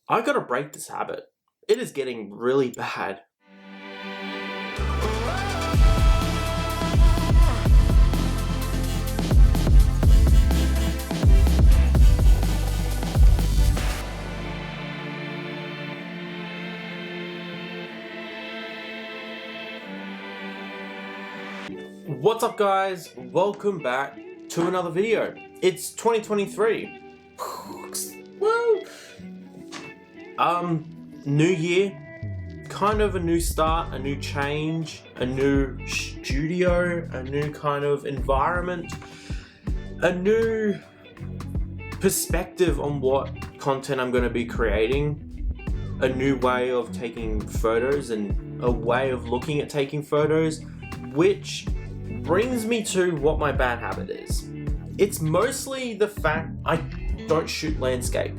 I gotta break this habit. It is getting really bad. What's up, guys? Welcome back to another video. It's 2023. Woo! New year, kind of a new start, a new change, a new studio, a new kind of environment, a new perspective on what content I'm going to be creating, a new way of taking photos and a way of looking at taking photos, which brings me to what my bad habit is. It's mostly the fact I don't shoot landscape.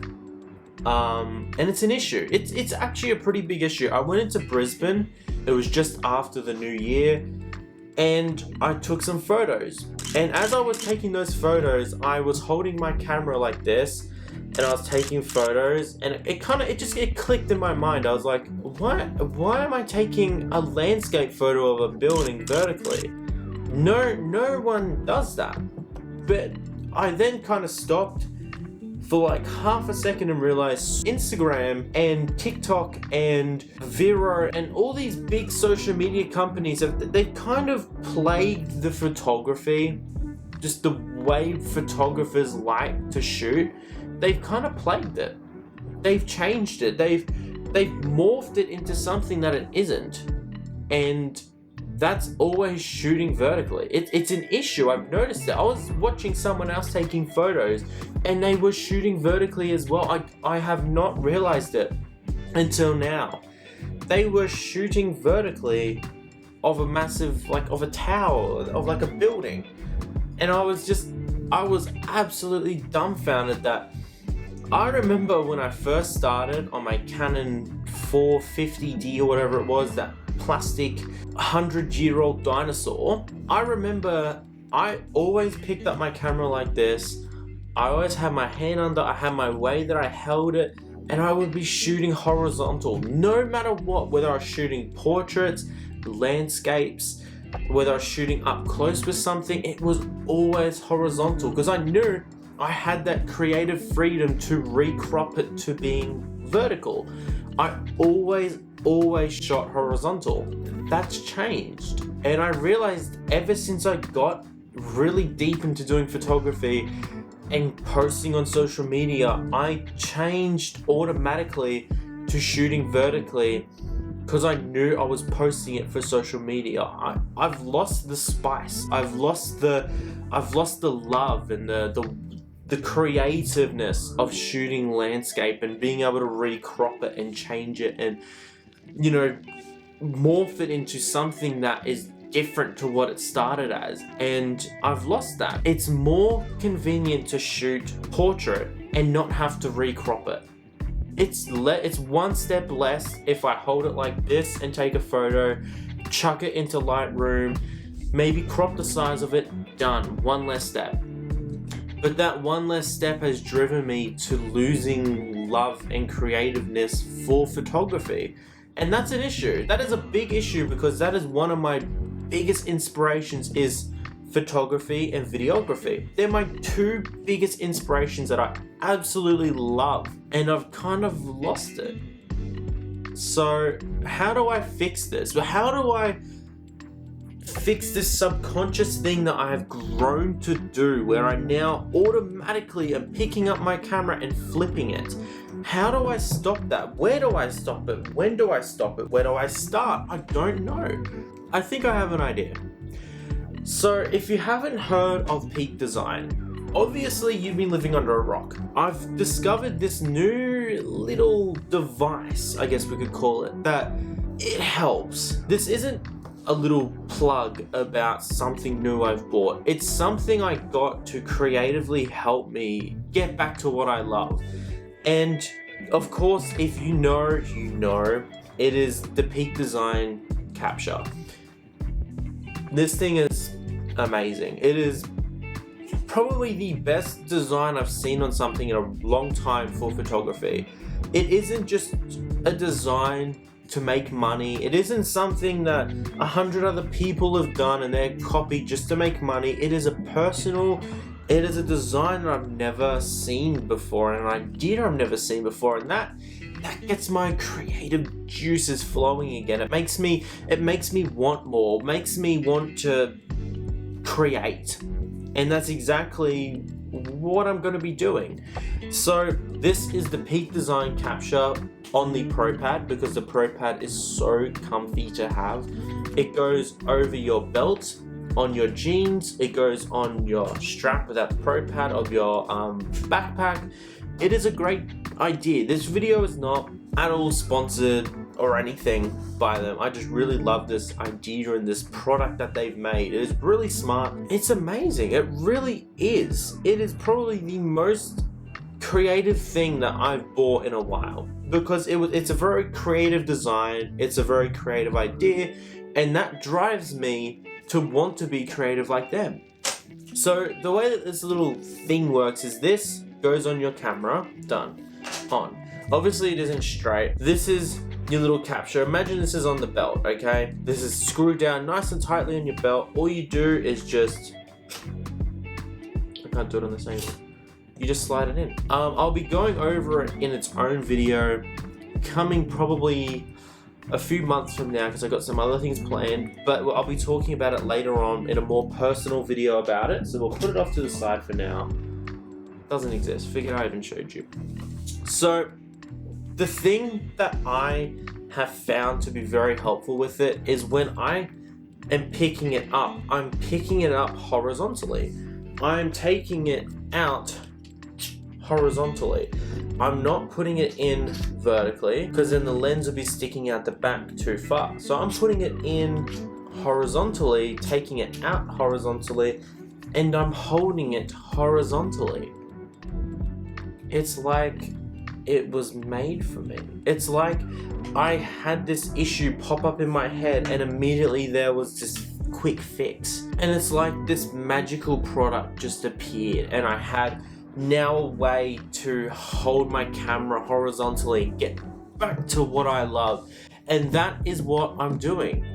And it's an issue. It's actually a pretty big issue. I went into Brisbane, it was just after the new year, and I took some photos. And as I was taking those photos, I was holding my camera like this, and I was taking photos, and it clicked in my mind. I was like, why am I taking a landscape photo of a building vertically? No one does that. But I then kind of stopped for like half a second and realized Instagram and TikTok and Vero and all these big social media companies, they've kind of plagued the photography, just the way photographers like to shoot. They've kind of plagued it. They've changed it. They've morphed it into something that it isn't. And that's always shooting vertically. It's an issue. I've noticed it. I was watching someone else taking photos and they were shooting vertically as well. I have not realized it until now. They were shooting vertically of a massive, of a tower, of like a building. And I was absolutely dumbfounded that I remember when I first started on my Canon 450D or whatever it was, that plastic 100-year-old dinosaur. I remember I always picked up my camera like this. I always had my hand under, I had my way that I held it, and I would be shooting horizontal no matter what, whether I was shooting portraits, landscapes, whether I was shooting up close with something. It was always horizontal because I knew I had that creative freedom to recrop it to being vertical. I always shot horizontal. That's changed. And I realized ever since I got really deep into doing photography and posting on social media, I changed automatically to shooting vertically because I knew I was posting it for social media. I've lost the spice. I've lost the love and the creativeness of shooting landscape and being able to recrop it and change it and, morph it into something that is different to what it started as. And I've lost that. It's more convenient to shoot portrait and not have to recrop it. It's one step less if I hold it like this and take a photo, chuck it into Lightroom, maybe crop the size of it, done. One less step. But that one less step has driven me to losing love and creativeness for photography. And that's an issue. That is a big issue because that is one of my biggest inspirations is photography and videography. They're my two biggest inspirations that I absolutely love, and I've kind of lost it. So how do I fix this? How do I fix this subconscious thing that I have grown to do where I now automatically am picking up my camera and flipping it? How do I stop that? Where do I stop it? When do I stop it? Where do I start? I don't know. I think I have an idea. So if you haven't heard of peak design, obviously you've been living under a rock. I've discovered this new little device, I guess we could call it, that it helps. This isn't a little plug about something new I've bought. It's something I got to creatively help me get back to what I love. And of course, if you know, it is the peak design capture. This thing is amazing. It is probably the best design I've seen on something in a long time for photography. It isn't just a design to make money. It isn't something that 100 other people have done and they're copied just to make money. It is a design that I've never seen before, and an idea I've never seen before, and that gets my creative juices flowing again. It makes me want more, makes me want to create, and that's exactly what I'm going to be doing. So this is the peak design capture on the Pro Pad, because the Pro Pad is so comfy to have. It goes over your belt, on your jeans, it goes on your strap without the Pro Pad of your backpack. It is a great idea. This video is not at all sponsored or anything by them. I just really love this idea and this product that they've made. It is really smart. It's amazing. It really is. It is probably the most creative thing that I've bought in a while, because it's a very creative design. It's a very creative idea, and that drives me to want to be creative like them. So the way that this little thing works is this goes on your camera, done, on. Obviously it isn't straight. This is your little capture. Imagine this is on the belt, okay? This is screwed down nice and tightly on your belt. All you do is just, I can't do it on this angle. You just slide it in. I'll be going over it in its own video, coming probably a few months from now, because I've got some other things planned, but I'll be talking about it later on in a more personal video about it, so we'll put it off to the side for now. Doesn't exist. Figured I even showed you. So the thing that I have found to be very helpful with it is when I am picking it up, I'm picking it up horizontally. I'm taking it out horizontally. I'm not putting it in vertically, because then the lens will be sticking out the back too far. So I'm putting it in horizontally, taking it out horizontally, and I'm holding it horizontally. It's like it was made for me. It's like I had this issue pop up in my head and immediately there was this quick fix. And it's like this magical product just appeared, and I had now a way to hold my camera horizontally and get back to what I love. And that is what I'm doing.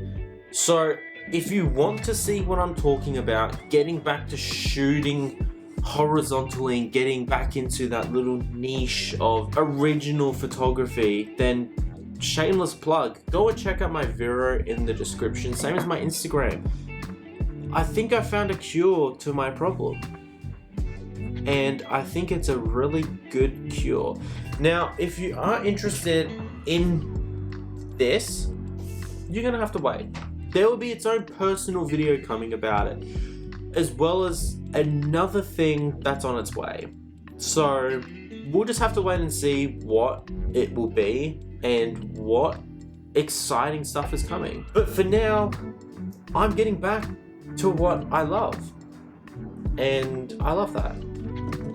So if you want to see what I'm talking about, getting back to shooting horizontally and getting back into that little niche of original photography, then shameless plug, go and check out my video in the description, same as my Instagram. I think I found a cure to my problem, and I think it's a really good cure. Now, if you are interested in this, you're gonna have to wait. There will be its own personal video coming about it, as well as another thing that's on its way. So we'll just have to wait and see what it will be and what exciting stuff is coming. But for now, I'm getting back to what I love, and I love that.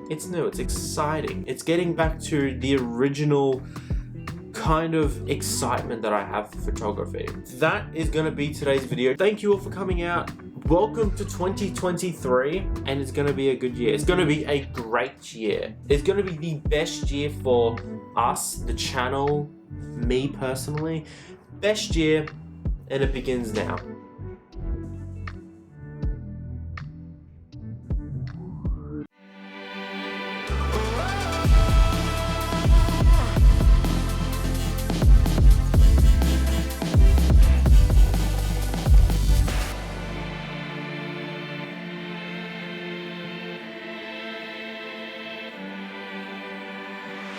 It's new, it's exciting. It's getting back to the original kind of excitement that I have for photography. That is going to be today's video. Thank you all for coming out. Welcome to 2023, and it's going to be a good year. It's going to be a great year. It's going to be the best year for us, the channel, me personally. Best year, and it begins now.